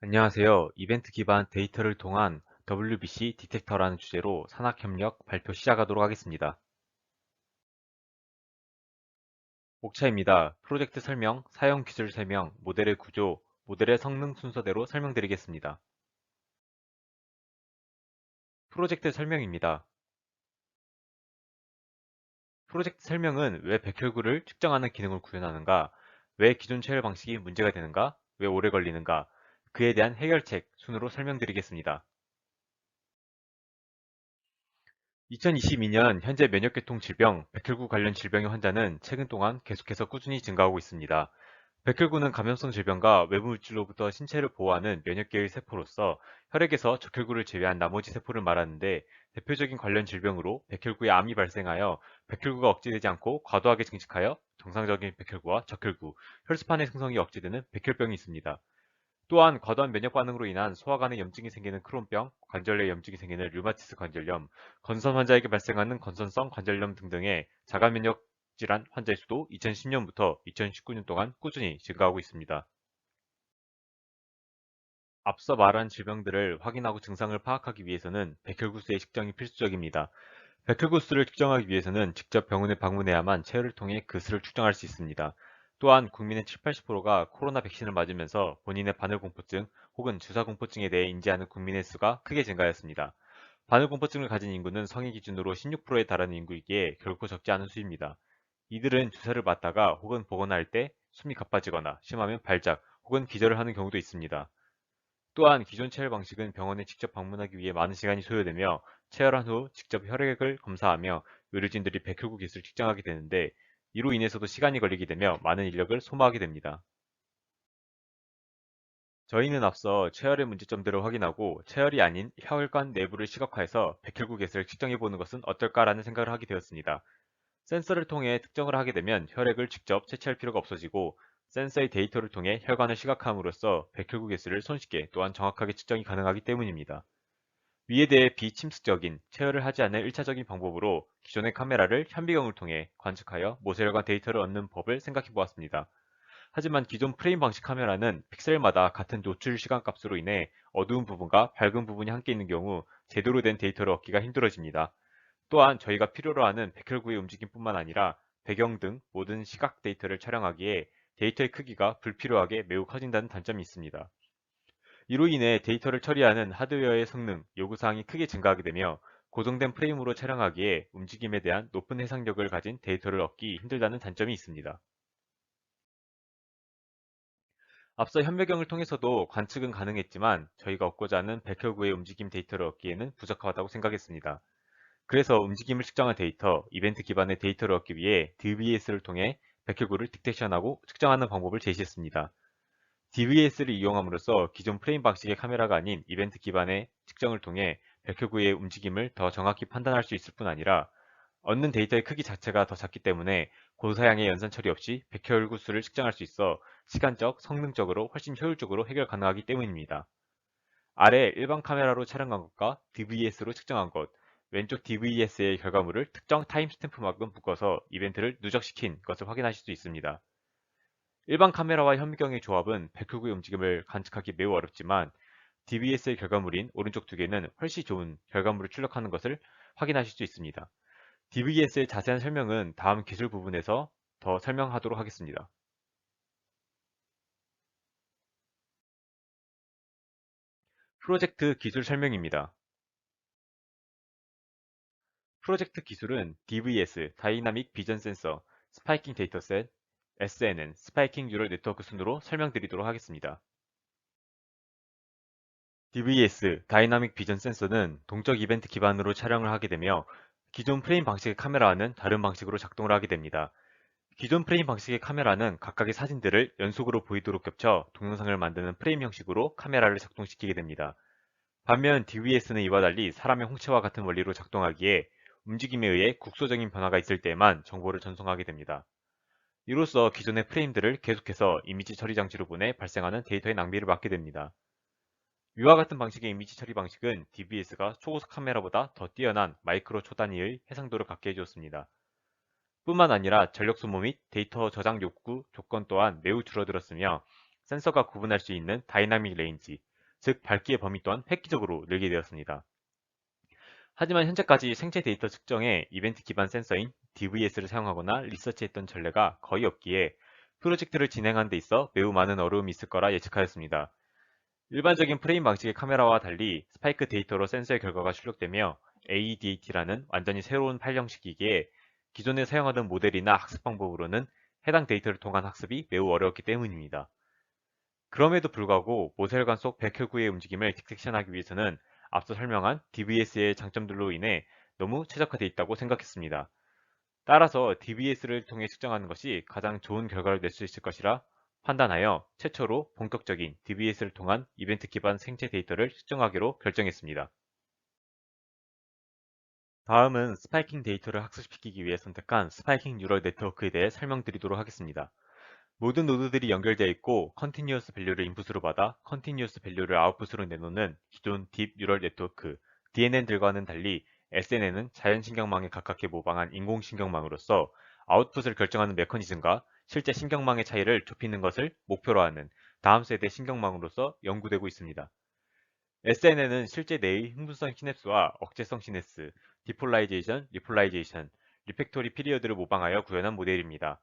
안녕하세요. 이벤트 기반 데이터를 통한 WBC 디텍터라는 주제로 산학협력 발표 시작하도록 하겠습니다. 목차입니다. 프로젝트 설명, 사용 기술 설명, 모델의 구조, 모델의 성능 순서대로 설명드리겠습니다. 프로젝트 설명입니다. 프로젝트 설명은 왜 백혈구를 측정하는 기능을 구현하는가, 왜 기존 체열 방식이 문제가 되는가, 왜 오래 걸리는가, 그에 대한 해결책 순으로 설명드리겠습니다. 2022년 현재 면역계통 질병, 백혈구 관련 질병의 환자는 최근 동안 계속해서 꾸준히 증가하고 있습니다. 백혈구는 감염성 질병과 외부 물질로부터 신체를 보호하는 면역계의 세포로서 혈액에서 적혈구를 제외한 나머지 세포를 말하는데 대표적인 관련 질병으로 백혈구의 암이 발생하여 백혈구가 억제되지 않고 과도하게 증식하여 정상적인 백혈구와 적혈구, 혈소판의 생성이 억제되는 백혈병이 있습니다. 또한 과도한 면역 반응으로 인한 소화관에 염증이 생기는 크론병, 관절내 염증이 생기는 류마티스 관절염, 건선 환자에게 발생하는 건선성 관절염 등등의 자가 면역 질환 환자의 수도 2010년부터 2019년 동안 꾸준히 증가하고 있습니다. 앞서 말한 질병들을 확인하고 증상을 파악하기 위해서는 백혈구수의 측정이 필수적입니다. 백혈구수를 측정하기 위해서는 직접 병원에 방문해야만 체열을 통해 그 수를 측정할 수 있습니다. 또한 국민의 7, 80%가 코로나 백신을 맞으면서 본인의 바늘공포증 혹은 주사공포증에 대해 인지하는 국민의 수가 크게 증가했습니다. 바늘공포증을 가진 인구는 성인 기준으로 16%에 달하는 인구이기에 결코 적지 않은 수입니다. 이들은 주사를 맞다가 혹은 보거나 할 때 숨이 가빠지거나 심하면 발작 혹은 기절을 하는 경우도 있습니다. 또한 기존 체열 방식은 병원에 직접 방문하기 위해 많은 시간이 소요되며 체열한 후 직접 혈액을 검사하며 의료진들이 백혈구 기술을 측정하게 되는데 이로 인해서도 시간이 걸리게 되며 많은 인력을 소모하게 됩니다. 저희는 앞서 체열의 문제점들을 확인하고 체열이 아닌 혈관 내부를 시각화해서 백혈구 개수를 측정해 보는 것은 어떨까라는 생각을 하게 되었습니다. 센서를 통해 특정을 하게 되면 혈액을 직접 채취할 필요가 없어지고 센서의 데이터를 통해 혈관을 시각화함으로써 백혈구 개수를 손쉽게 또한 정확하게 측정이 가능하기 때문입니다. 위에 대해 비침습적인 체열을 하지 않는 1차적인 방법으로 기존의 카메라를 현미경을 통해 관측하여 모세혈관 데이터를 얻는 법을 생각해 보았습니다. 하지만 기존 프레임 방식 카메라는 픽셀마다 같은 노출 시간 값으로 인해 어두운 부분과 밝은 부분이 함께 있는 경우 제대로 된 데이터를 얻기가 힘들어집니다. 또한 저희가 필요로 하는 백혈구의 움직임뿐만 아니라 배경 등 모든 시각 데이터를 촬영하기에 데이터의 크기가 불필요하게 매우 커진다는 단점이 있습니다. 이로 인해 데이터를 처리하는 하드웨어의 성능, 요구사항이 크게 증가하게 되며 고정된 프레임으로 촬영하기에 움직임에 대한 높은 해상력을 가진 데이터를 얻기 힘들다는 단점이 있습니다. 앞서 현미경을 통해서도 관측은 가능했지만 저희가 얻고자 하는 백혈구의 움직임 데이터를 얻기에는 부족하다고 생각했습니다. 그래서 움직임을 측정한 데이터, 이벤트 기반의 데이터를 얻기 위해 DBS를 통해 백혈구를 딕테이션하고 측정하는 방법을 제시했습니다. DBS를 이용함으로써 기존 프레임 방식의 카메라가 아닌 이벤트 기반의 측정을 통해 백혈구의 움직임을 더 정확히 판단할 수 있을 뿐 아니라 얻는 데이터의 크기 자체가 더 작기 때문에 고사양의 연산 처리 없이 백혈구 수를 측정할 수 있어 시간적, 성능적으로 훨씬 효율적으로 해결 가능하기 때문입니다. 아래 일반 카메라로 촬영한 것과 DVS로 측정한 것, 왼쪽 DVS의 결과물을 특정 타임스탬프만큼 묶어서 이벤트를 누적시킨 것을 확인하실 수 있습니다. 일반 카메라와 현미경의 조합은 백혈구의 움직임을 관측하기 매우 어렵지만 DBS의 결과물인 오른쪽 두 개는 훨씬 좋은 결과물을 출력하는 것을 확인하실 수 있습니다. DBS의 자세한 설명은 다음 기술 부분에서 더 설명하도록 하겠습니다. 프로젝트 기술 설명입니다. 프로젝트 기술은 DVS, 다이나믹 비전 센서, 스파이킹 데이터셋, SNN, 스파이킹 뉴럴 네트워크 순으로 설명드리도록 하겠습니다. DVS, 다이나믹 비전 센서는 동적 이벤트 기반으로 촬영을 하게 되며 기존 프레임 방식의 카메라와는 다른 방식으로 작동을 하게 됩니다. 기존 프레임 방식의 카메라는 각각의 사진들을 연속으로 보이도록 겹쳐 동영상을 만드는 프레임 형식으로 카메라를 작동시키게 됩니다. 반면 DVS는 이와 달리 사람의 홍채와 같은 원리로 작동하기에 움직임에 의해 국소적인 변화가 있을 때에만 정보를 전송하게 됩니다. 이로써 기존의 프레임들을 계속해서 이미지 처리 장치로 보내 발생하는 데이터의 낭비를 막게 됩니다. 위와 같은 방식의 이미지 처리 방식은 DBS가 초고속 카메라보다 더 뛰어난 마이크로 초단위의 해상도를 갖게 해주었습니다. 뿐만 아니라 전력 소모 및 데이터 저장 욕구 조건 또한 매우 줄어들었으며 센서가 구분할 수 있는 다이나믹 레인지, 즉 밝기의 범위 또한 획기적으로 늘게 되었습니다. 하지만 현재까지 생체 데이터 측정에 이벤트 기반 센서인 DVS를 사용하거나 리서치했던 전례가 거의 없기에 프로젝트를 진행하는 데 있어 매우 많은 어려움이 있을 거라 예측하였습니다. 일반적인 프레임 방식의 카메라와 달리 스파이크 데이터로 센서의 결과가 출력되며 AEDAT라는 완전히 새로운 파일 형식이기에 기존에 사용하던 모델이나 학습 방법으로는 해당 데이터를 통한 학습이 매우 어려웠기 때문입니다. 그럼에도 불구하고 모세혈관 속 백혈구의 움직임을 딕섹션하기 위해서는 앞서 설명한 DBS의 장점들로 인해 너무 최적화되어 있다고 생각했습니다. 따라서 DBS를 통해 측정하는 것이 가장 좋은 결과를 낼 수 있을 것이라 판단하여 최초로 본격적인 DBS를 통한 이벤트 기반 생체 데이터를 측정하기로 결정했습니다. 다음은 스파이킹 데이터를 학습시키기 위해 선택한 스파이킹 뉴럴 네트워크에 대해 설명드리도록 하겠습니다. 모든 노드들이 연결되어 있고 컨티뉴어스 밸류를 인풋으로 받아 컨티뉴어스 밸류를 아웃풋으로 내놓는 기존 딥 뉴럴 네트워크 DNN들과는 달리 SNN은 자연신경망에 가깝게 모방한 인공신경망으로서 아웃풋을 결정하는 메커니즘과 실제 신경망의 차이를 좁히는 것을 목표로 하는 다음 세대 신경망으로서 연구되고 있습니다. SNN은 실제 뇌의 흥분성 시냅스와 억제성 시냅스, 디폴라이제이션, 리폴라이제이션, 리팩토리 피리어드를 모방하여 구현한 모델입니다.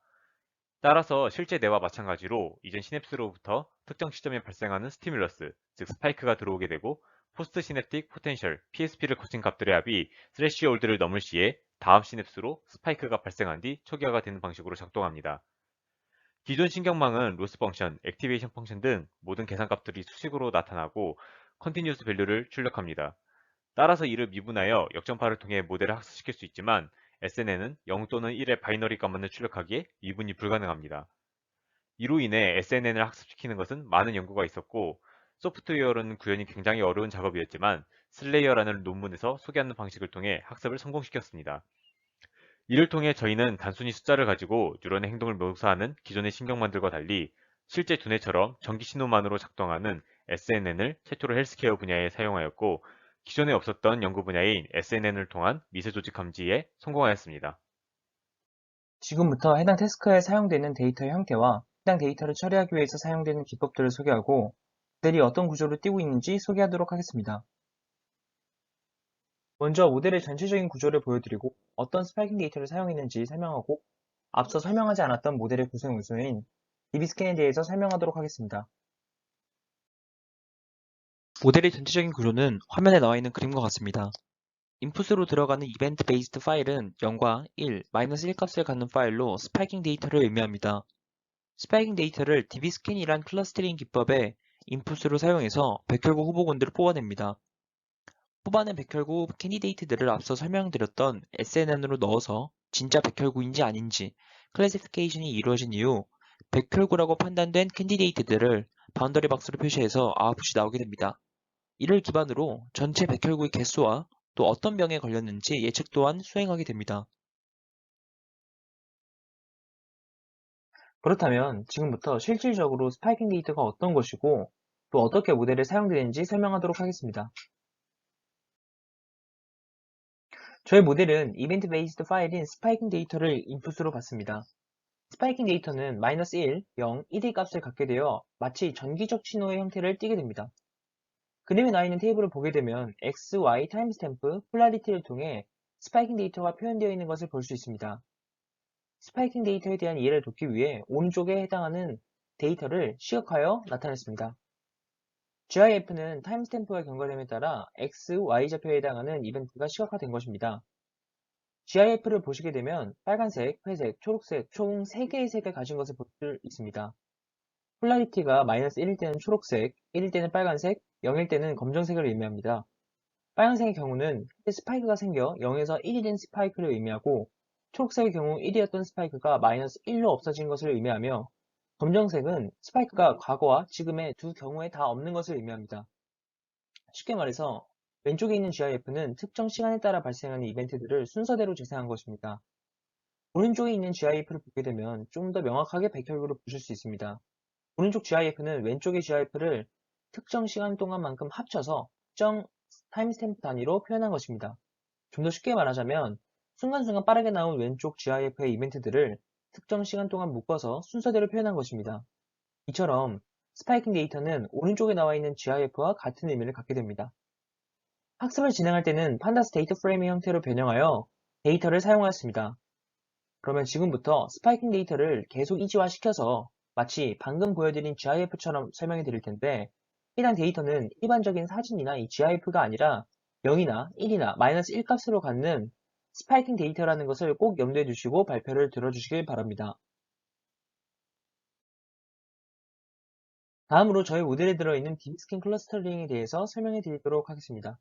따라서 실제 뇌와 마찬가지로 이전 시냅스로부터 특정 시점에 발생하는 스티뮬러스, 즉 스파이크가 들어오게 되고 포스트 시냅틱 포텐셜, PSP를 거친 값들의 합이 스레시홀드를 넘을 시에 다음 시냅스로 스파이크가 발생한 뒤 초기화가 되는 방식으로 작동합니다. 기존 신경망은 로스 펑션, 액티베이션 펑션 등 모든 계산값들이 수식으로 나타나고 컨티뉴스 밸류를 출력합니다. 따라서 이를 미분하여 역전파를 통해 모델을 학습시킬 수 있지만 SNN은 0 또는 1의 바이너리 값만을 출력하기에 미분이 불가능합니다. 이로 인해 SNN을 학습시키는 것은 많은 연구가 있었고 소프트웨어로는 구현이 굉장히 어려운 작업이었지만 슬레이어라는 논문에서 소개하는 방식을 통해 학습을 성공시켰습니다. 이를 통해 저희는 단순히 숫자를 가지고 뉴런의 행동을 묘사하는 기존의 신경만들과 달리 실제 두뇌처럼 전기 신호만으로 작동하는 SNN을 최초로 헬스케어 분야에 사용하였고 기존에 없었던 연구 분야인 SNN을 통한 미세조직 감지에 성공하였습니다. 지금부터 해당 태스크에 사용되는 데이터의 형태와 해당 데이터를 처리하기 위해서 사용되는 기법들을 소개하고 모델이 어떤 구조로 띄고 있는지 소개하도록 하겠습니다. 먼저 모델의 전체적인 구조를 보여드리고 어떤 스파이킹 데이터를 사용했는지 설명하고 앞서 설명하지 않았던 모델의 구성 요소인 DB스캔에 대해서 설명하도록 하겠습니다. 모델의 전체적인 구조는 화면에 나와 있는 그림과 같습니다. 인풋으로 들어가는 이벤트 베이스드 파일은 0과 1, -1 값을 갖는 파일로 스파이킹 데이터를 의미합니다. 스파이킹 데이터를 dbscan이란 클러스터링 기법의 인풋으로 사용해서 백혈구 후보군들을 뽑아냅니다. 뽑아낸 백혈구 캔디데이트들을 앞서 설명드렸던 SNN으로 넣어서 진짜 백혈구인지 아닌지 클래시피케이션이 이루어진 이후 백혈구라고 판단된 캔디데이트들을 바운더리 박스로 표시해서 아웃풋이 나오게 됩니다. 이를 기반으로 전체 백혈구의 개수와 또 어떤 병에 걸렸는지 예측 또한 수행하게 됩니다. 그렇다면 지금부터 실질적으로 스파이킹 데이터가 어떤 것이고 또 어떻게 모델에 사용되는지 설명하도록 하겠습니다. 저희 모델은 이벤트 베이스드 파일인 스파이킹 데이터를 인풋으로 받습니다. 스파이킹 데이터는 -1, 0, 1의 값을 갖게 되어 마치 전기적 신호의 형태를 띠게 됩니다. 그림에 나와 있는 테이블을 보게 되면 X, Y 타임스탬프, 폴라리티를 통해 스파이킹 데이터가 표현되어 있는 것을 볼 수 있습니다. 스파이킹 데이터에 대한 이해를 돕기 위해 오른쪽에 해당하는 데이터를 시각화하여 나타냈습니다. GIF는 타임스탬프가 경과됨에 따라 X, Y 좌표에 해당하는 이벤트가 시각화된 것입니다. GIF를 보시게 되면 빨간색, 회색, 초록색 총 3개의 색을 가진 것을 볼 수 있습니다. 폴라리티가 -1일 때는 초록색, 1일 때는 빨간색, 0일 때는 검정색을 의미합니다. 빨간색의 경우는 스파이크가 생겨 0에서 1이 된 스파이크를 의미하고 초록색의 경우 1이었던 스파이크가 -1로 없어진 것을 의미하며 검정색은 스파이크가 과거와 지금의 두 경우에 다 없는 것을 의미합니다. 쉽게 말해서 왼쪽에 있는 GIF는 특정 시간에 따라 발생하는 이벤트들을 순서대로 재생한 것입니다. 오른쪽에 있는 GIF를 보게 되면 좀 더 명확하게 백혈구를 보실 수 있습니다. 오른쪽 GIF는 왼쪽의 GIF를 특정 시간 동안만큼 합쳐서 특정 타임스탬프 단위로 표현한 것입니다. 좀 더 쉽게 말하자면 순간순간 빠르게 나온 왼쪽 GIF의 이벤트들을 특정 시간 동안 묶어서 순서대로 표현한 것입니다. 이처럼 스파이킹 데이터는 오른쪽에 나와 있는 GIF와 같은 의미를 갖게 됩니다. 학습을 진행할 때는 판다스 데이터 프레임의 형태로 변형하여 데이터를 사용하였습니다. 그러면 지금부터 스파이킹 데이터를 계속 이지화시켜서 마치 방금 보여드린 GIF처럼 설명해 드릴 텐데, 해당 데이터는 일반적인 사진이나 이 GIF가 아니라 0이나 1이나 -1 값으로 갖는 스파이킹 데이터라는 것을 꼭 염두에 두시고 발표를 들어주시길 바랍니다. 다음으로 저희 모델에 들어있는 DB스캔 클러스터링에 대해서 설명해 드리도록 하겠습니다.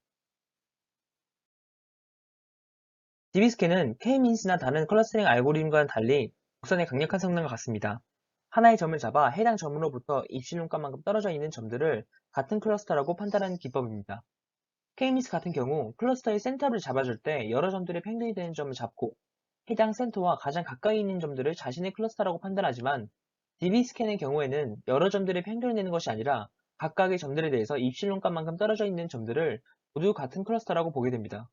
DB스캔은 K-means나 다른 클러스터링 알고리즘과는 달리 곡선의 강력한 성능을 갖습니다. 하나의 점을 잡아 해당 점으로부터 입실론값만큼 떨어져 있는 점들을 같은 클러스터라고 판단하는 기법입니다. K-means 같은 경우 클러스터의 센터를 잡아줄 때 여러 점들의 팽들이 되는 점을 잡고 해당 센터와 가장 가까이 있는 점들을 자신의 클러스터라고 판단하지만, DB스캔의 경우에는 여러 점들의 팽들을 내는 것이 아니라 각각의 점들에 대해서 입실론값만큼 떨어져 있는 점들을 모두 같은 클러스터라고 보게 됩니다.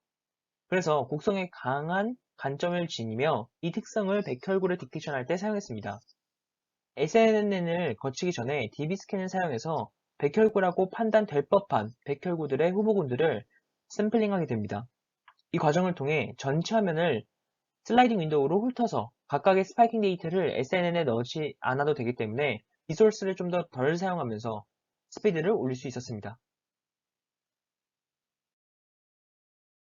그래서 곡성에 강한 간점을 지니며 이 특성을 백혈구를 디텍션할 때 사용했습니다. SNN을 거치기 전에 DB스캔을 사용해서 백혈구라고 판단될 법한 백혈구들의 후보군들을 샘플링하게 됩니다. 이 과정을 통해 전체 화면을 슬라이딩 윈도우로 훑어서 각각의 스파이킹 데이터를 SNN에 넣지 않아도 되기 때문에 리소스를 좀 더 덜 사용하면서 스피드를 올릴 수 있었습니다.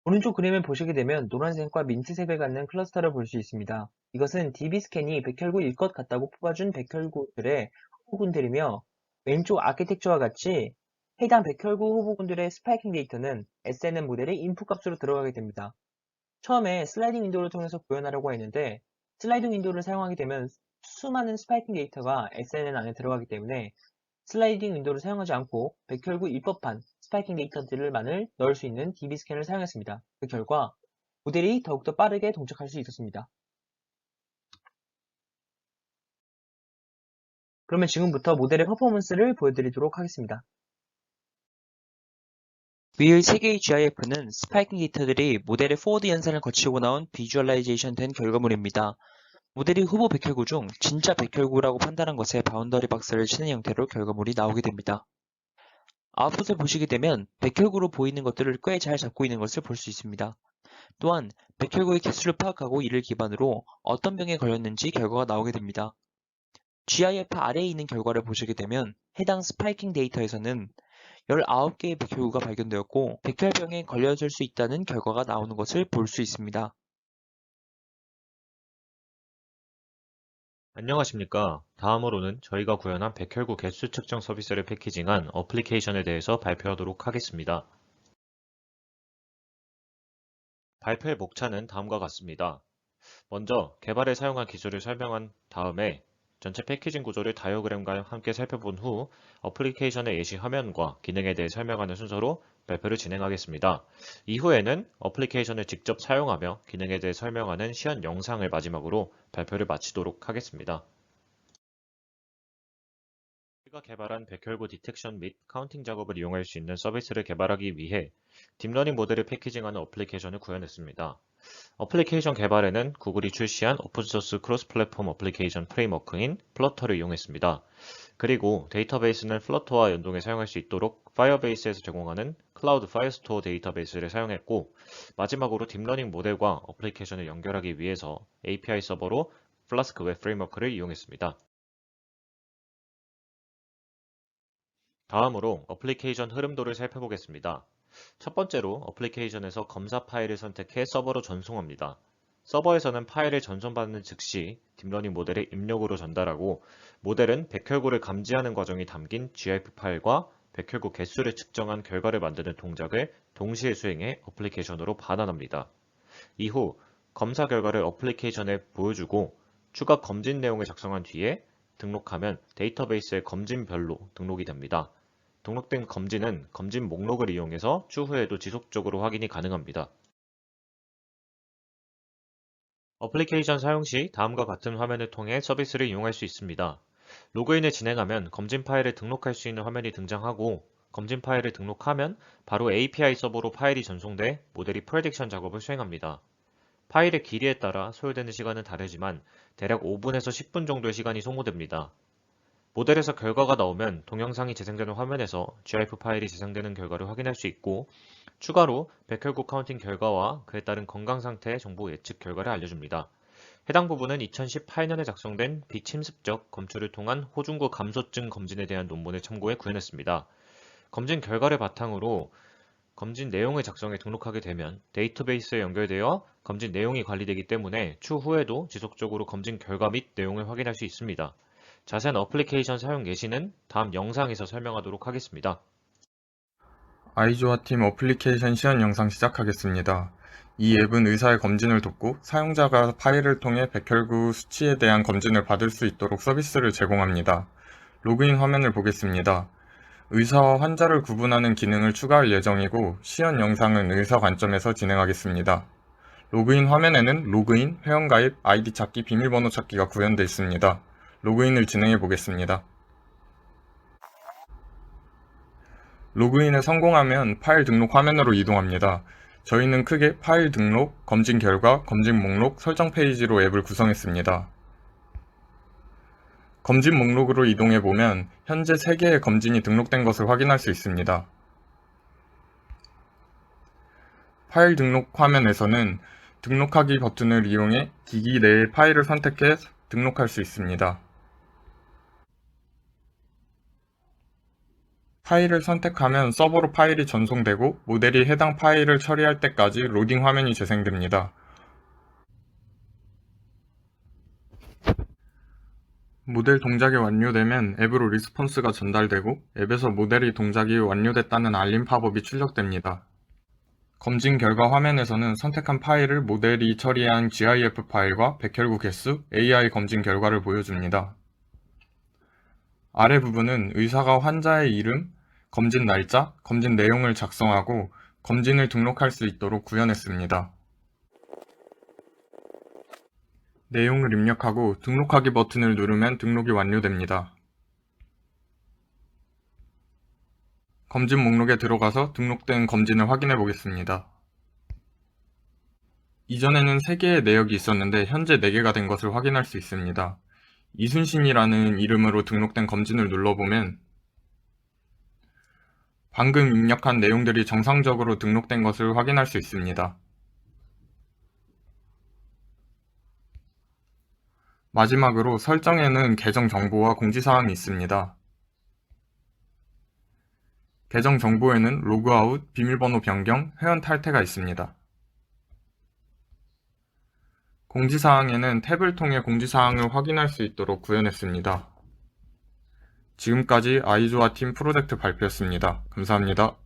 오른쪽 그림을 보시게 되면 노란색과 민트색을 갖는 클러스터를 볼 수 있습니다. 이것은 DB스캔이 백혈구일 것 같다고 뽑아준 백혈구들의 후보군들이며, 왼쪽 아키텍처와 같이 해당 백혈구 후보군들의 스파이킹 데이터는 SNN 모델의 인풋 값으로 들어가게 됩니다. 처음에 슬라이딩 윈도우를 통해서 구현하려고 했는데, 슬라이딩 윈도우를 사용하게 되면 수많은 스파이킹 데이터가 SNN 안에 들어가기 때문에 슬라이딩 윈도우를 사용하지 않고 백혈구 입법한 스파이킹 데이터들만을 넣을 수 있는 DB스캔을 사용했습니다. 그 결과 모델이 더욱더 빠르게 동작할 수 있었습니다. 그러면 지금부터 모델의 퍼포먼스를 보여드리도록 하겠습니다. 위의 3개의 GIF는 스파이킹 데이터들이 모델의 포워드 연산을 거치고 나온 비주얼라이제이션 된 결과물입니다. 모델이 후보 백혈구 중 진짜 백혈구라고 판단한 것에 바운더리 박스를 치는 형태로 결과물이 나오게 됩니다. 아웃풋을 보시게 되면 백혈구로 보이는 것들을 꽤 잘 잡고 있는 것을 볼 수 있습니다. 또한 백혈구의 개수를 파악하고 이를 기반으로 어떤 병에 걸렸는지 결과가 나오게 됩니다. GIF 아래에 있는 결과를 보시게 되면 해당 스파이킹 데이터에서는 19개의 백혈구가 발견되었고 백혈병에 걸려질 수 있다는 결과가 나오는 것을 볼 수 있습니다. 안녕하십니까. 다음으로는 저희가 구현한 백혈구 개수 측정 서비스를 패키징한 어플리케이션에 대해서 발표하도록 하겠습니다. 발표의 목차는 다음과 같습니다. 먼저 개발에 사용한 기술을 설명한 다음에 전체 패키징 구조를 다이어그램과 함께 살펴본 후 어플리케이션의 예시 화면과 기능에 대해 설명하는 순서로 발표를 진행하겠습니다. 이후에는 어플리케이션을 직접 사용하며 기능에 대해 설명하는 시연 영상을 마지막으로 발표를 마치도록 하겠습니다. 저희가 개발한 백혈구 디텍션 및 카운팅 작업을 이용할 수 있는 서비스를 개발하기 위해 딥러닝 모델을 패키징하는 어플리케이션을 구현했습니다. 어플리케이션 개발에는 구글이 출시한 오픈소스 크로스 플랫폼 어플리케이션 프레임워크인 플러터를 이용했습니다. 그리고 데이터베이스는 플러터와 연동해 사용할 수 있도록 파이어베이스에서 제공하는 클라우드 파이어스토어 데이터베이스를 사용했고, 마지막으로 딥러닝 모델과 어플리케이션을 연결하기 위해서 API 서버로 플라스크 웹 프레임워크를 이용했습니다. 다음으로 어플리케이션 흐름도를 살펴보겠습니다. 첫 번째로 어플리케이션에서 검사 파일을 선택해 서버로 전송합니다. 서버에서는 파일을 전송받는 즉시 딥러닝 모델의 입력으로 전달하고, 모델은 백혈구를 감지하는 과정이 담긴 GIF 파일과 백혈구 개수를 측정한 결과를 만드는 동작을 동시에 수행해 어플리케이션으로 반환합니다. 이후 검사 결과를 어플리케이션에 보여주고 추가 검진 내용을 작성한 뒤에 등록하면 데이터베이스에 검진별로 등록이 됩니다. 등록된 검진은 검진 목록을 이용해서 추후에도 지속적으로 확인이 가능합니다. 어플리케이션 사용 시 다음과 같은 화면을 통해 서비스를 이용할 수 있습니다. 로그인을 진행하면 검진 파일을 등록할 수 있는 화면이 등장하고, 검진 파일을 등록하면 바로 API 서버로 파일이 전송돼 모델이 프레딕션 작업을 수행합니다. 파일의 길이에 따라 소요되는 시간은 다르지만 대략 5분에서 10분 정도의 시간이 소모됩니다. 모델에서 결과가 나오면 동영상이 재생되는 화면에서 GIF 파일이 재생되는 결과를 확인할 수 있고, 추가로 백혈구 카운팅 결과와 그에 따른 건강 상태 정보 예측 결과를 알려줍니다. 해당 부분은 2018년에 작성된 비침습적 검출을 통한 호중구 감소증 검진에 대한 논문을 참고해 구현했습니다. 검진 결과를 바탕으로 검진 내용을 작성해 등록하게 되면 데이터베이스에 연결되어 검진 내용이 관리되기 때문에 추후에도 지속적으로 검진 결과 및 내용을 확인할 수 있습니다. 자세한 어플리케이션 사용 예시는 다음 영상에서 설명하도록 하겠습니다. 아이조아 팀 어플리케이션 시연 영상 시작하겠습니다. 이 앱은 의사의 검진을 돕고 사용자가 파일을 통해 백혈구 수치에 대한 검진을 받을 수 있도록 서비스를 제공합니다. 로그인 화면을 보겠습니다. 의사와 환자를 구분하는 기능을 추가할 예정이고 시연 영상은 의사 관점에서 진행하겠습니다. 로그인 화면에는 로그인, 회원가입, 아이디 찾기, 비밀번호 찾기가 구현되어 있습니다. 로그인을 진행해 보겠습니다. 로그인에 성공하면 파일 등록 화면으로 이동합니다. 저희는 크게 파일 등록, 검진 결과, 검진 목록, 설정 페이지로 앱을 구성했습니다. 검진 목록으로 이동해 보면 현재 3개의 검진이 등록된 것을 확인할 수 있습니다. 파일 등록 화면에서는 등록하기 버튼을 이용해 기기 내의 파일을 선택해 등록할 수 있습니다. 파일을 선택하면 서버로 파일이 전송되고 모델이 해당 파일을 처리할 때까지 로딩 화면이 재생됩니다. 모델 동작이 완료되면 앱으로 리스폰스가 전달되고 앱에서 모델이 동작이 완료됐다는 알림 팝업이 출력됩니다. 검진 결과 화면에서는 선택한 파일을 모델이 처리한 GIF 파일과 백혈구 개수, AI 검진 결과를 보여줍니다. 아래 부분은 의사가 환자의 이름, 검진 날짜, 검진 내용을 작성하고 검진을 등록할 수 있도록 구현했습니다. 내용을 입력하고 등록하기 버튼을 누르면 등록이 완료됩니다. 검진 목록에 들어가서 등록된 검진을 확인해 보겠습니다. 이전에는 3개의 내역이 있었는데 현재 4개가 된 것을 확인할 수 있습니다. 이순신이라는 이름으로 등록된 검진을 눌러보면 방금 입력한 내용들이 정상적으로 등록된 것을 확인할 수 있습니다. 마지막으로 설정에는 계정 정보와 공지사항이 있습니다. 계정 정보에는 로그아웃, 비밀번호 변경, 회원 탈퇴가 있습니다. 공지사항에는 탭을 통해 공지사항을 확인할 수 있도록 구현했습니다. 지금까지 아이조아 팀 프로젝트 발표였습니다. 감사합니다.